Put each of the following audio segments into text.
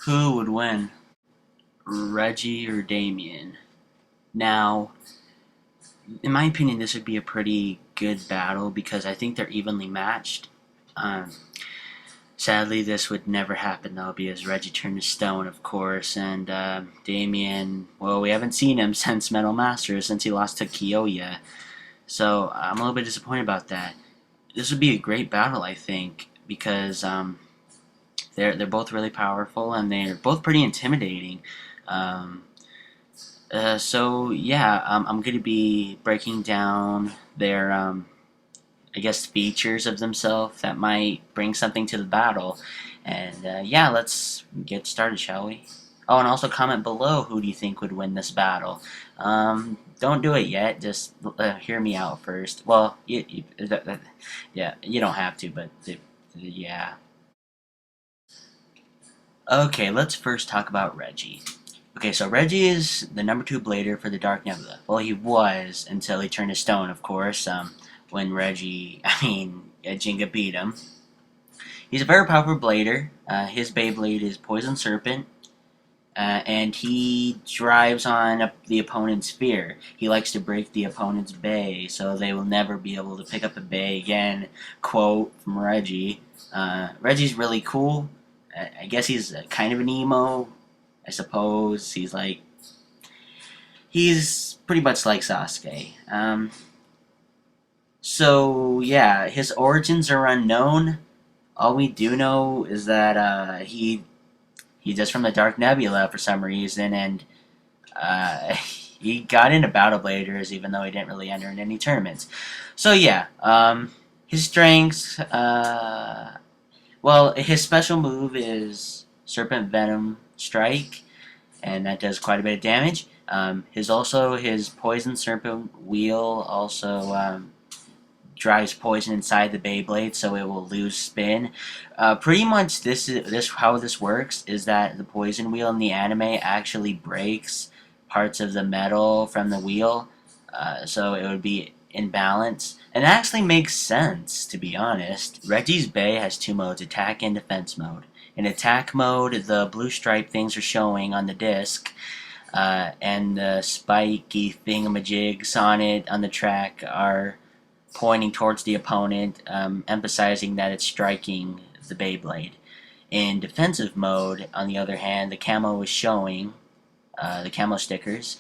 Who would win, Reggie or Damien? Now, in my opinion, this would be a pretty good battle because I think they're evenly matched. Um, Sadly, this would never happen though because Reggie turned to stone, of course, and Damien. Well, we haven't seen him since Metal Masters, since he lost to Kyoya. So I'm a little bit disappointed about that. This would be a great battle, I think, because they're both really powerful and they're both pretty intimidating. Um, so yeah, I'm going to be breaking down their I guess features of themselves that might bring something to the battle. And yeah, let's get started, shall we? Oh, and also comment below who do you think would win this battle. Don't do it yet. Just hear me out first. Well, yeah, you don't have to, but yeah. Okay, let's first talk about Reggie. Okay, so Reggie is the number 2 blader for the Dark Nebula. Well, he was until he turned to stone, of course. When Reggie, Jinga beat him. He's a very powerful blader. His Beyblade is Poison Serpent, and he drives on the opponent's spear. He likes to break the opponent's bay, so they will never be able to pick up a bay again. Quote from Reggie. Reggie's really cool. I guess he's kind of an emo, I suppose. He's pretty much like Sasuke. So yeah, his origins are unknown. All we do know is that he just from the Dark Nebula for some reason, and he got into Battle Bladers even though he didn't really enter in any tournaments. So yeah, his strengths. Well, his special move is Serpent Venom Strike, and that does quite a bit of damage. His Poison Serpent Wheel also drives poison inside the Beyblade, so it will lose spin. Pretty much, this how this works is that the poison wheel in the anime actually breaks parts of the metal from the wheel, so it would be in balance. And it actually makes sense, to be honest. Reggie's Bay has 2 modes: attack and defense mode. In attack mode, the blue stripe things are showing on the disc, and the spiky thingamajigs on the track are pointing towards the opponent, emphasizing that it's striking the Beyblade. In defensive mode, on the other hand, the camo is showing, the camo stickers,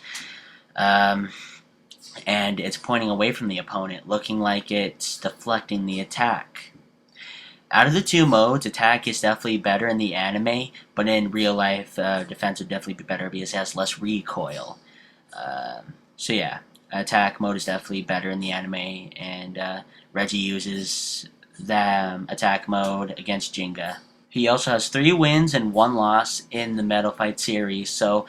and it's pointing away from the opponent, looking like it's deflecting the attack. Out of the 2 modes, attack is definitely better in the anime, but in real life, defense would definitely be better because it has less recoil. So yeah, attack mode is definitely better in the anime, and Reggie uses the attack mode against Jinga. He also has 3 wins and 1 loss in the Metal Fight series, so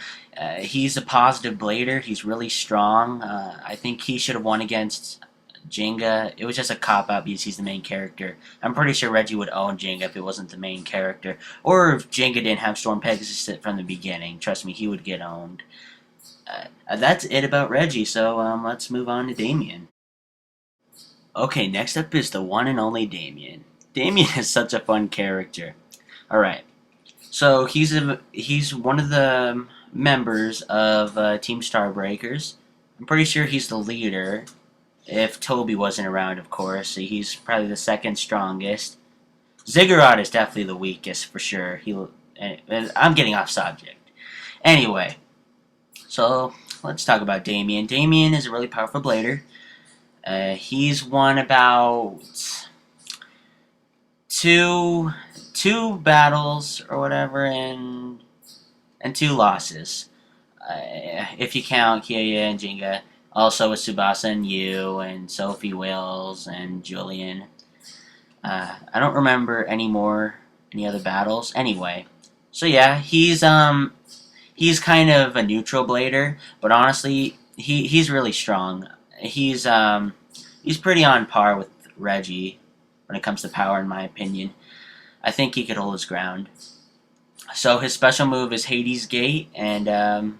he's a positive blader. He's really strong. I think he should have won against Jinga. It was just a cop-out because he's the main character. I'm pretty sure Reggie would own Jinga if it wasn't the main character. Or if Jinga didn't have Storm Pegasus from the beginning. Trust me, he would get owned. That's it about Reggie, so let's move on to Damien. Okay, next up is the one and only Damien. Damien is such a fun character. Alright, so he's one of the members of Team Starbreakers. I'm pretty sure he's the leader. If Toby wasn't around, of course. He's probably the second strongest. Ziggurat is definitely the weakest, for sure. I'm getting off subject. Anyway, so let's talk about Damien. Damien is a really powerful blader. He's won about two battles or whatever, and 2 losses. If you count Kyoya and Jinga. Also with Tsubasa and Yu and Sophie Wills and Julian. I don't remember any other battles. Anyway, so yeah, he's kind of a neutral blader, but honestly, he's really strong. He's pretty on par with Reggie when it comes to power, in my opinion. I think he could hold his ground. So his special move is Hades Gate and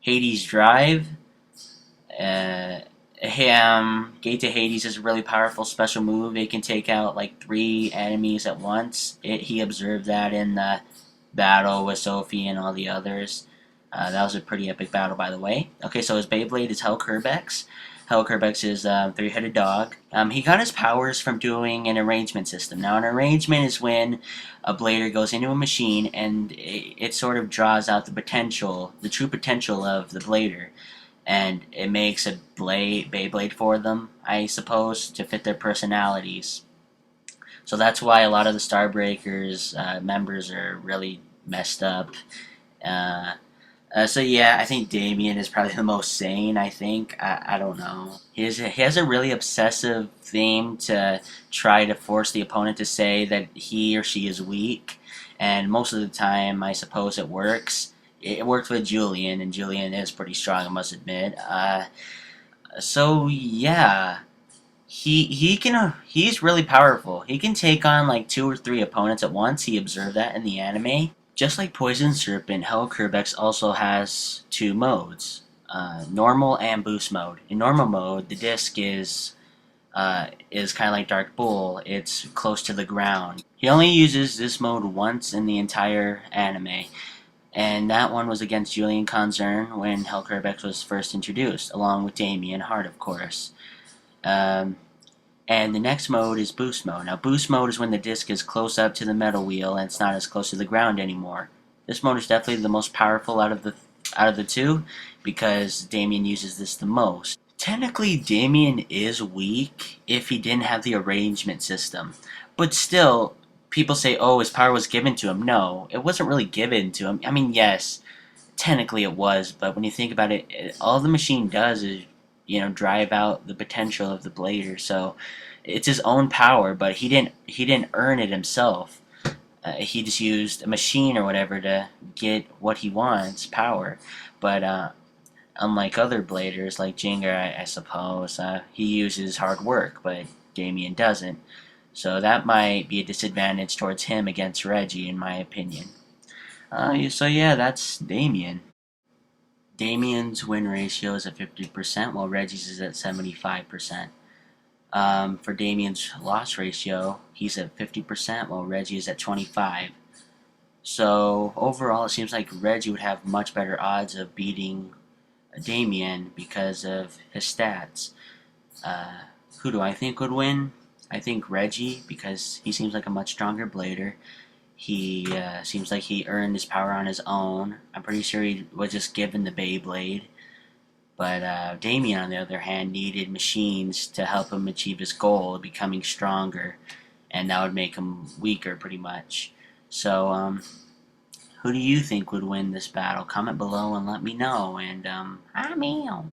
Hades Drive. Gate to Hades is a really powerful special move. It can take out like 3 enemies at once. He observed that in the battle with Sophie and all the others. That was a pretty epic battle, by the way. Okay, so his Beyblade is Hell Kerbex. Hell Kerbex is a three-headed dog. He got his powers from doing an arrangement system. Now, an arrangement is when a blader goes into a machine and it sort of draws out the potential, the true potential of the blader, and it makes a Beyblade for them, I suppose, to fit their personalities. So that's why a lot of the Starbreakers members are really messed up. Uh, so yeah, I think Damien is probably the most sane. I think I don't know. He has a really obsessive theme to try to force the opponent to say that he or she is weak, and most of the time, I suppose it works. It worked with Julian, and Julian is pretty strong, I must admit. So yeah, he's really powerful. He can take on like two or three opponents at once. He observed that in the anime. Just like Poison Serpent, Hell Kerbex also has two modes, normal and boost mode. In normal mode, the disc is kind of like Dark Bull. It's close to the ground. He only uses this mode once in the entire anime, and that one was against Julian Concern when Hell Kerbex was first introduced, along with Damian Hart, of course. Um, and the next mode is boost mode. Now, boost mode is when the disc is close up to the metal wheel and it's not as close to the ground anymore. This mode is definitely the most powerful out of the two because Damien uses this the most. Technically, Damien is weak if he didn't have the arrangement system, but still, people say, "Oh, his power was given to him." No, it wasn't really given to him. I mean, yes, technically it was, but when you think about it, all the machine does is, drive out the potential of the blader. So it's his own power, but he didn't earn it himself. He just used a machine or whatever to get what he wants, power. But unlike other bladers like Jinger, I suppose, he uses hard work, but Damien doesn't. So that might be a disadvantage towards him against Reggie, in my opinion. So yeah, that's Damien. Damien's win ratio is at 50%, while Reggie's is at 75%. For Damien's loss ratio, he's at 50%, while Reggie is at 25%. So overall, it seems like Reggie would have much better odds of beating Damien because of his stats. Uh, who do I think would win? I think Reggie because he seems like a much stronger blader. He seems like he earned his power on his own. I'm pretty sure he was just given the Beyblade. But Damien, on the other hand, needed machines to help him achieve his goal of becoming stronger, and that would make him weaker, pretty much. So, who do you think would win this battle? Comment below and let me know. And I'm out.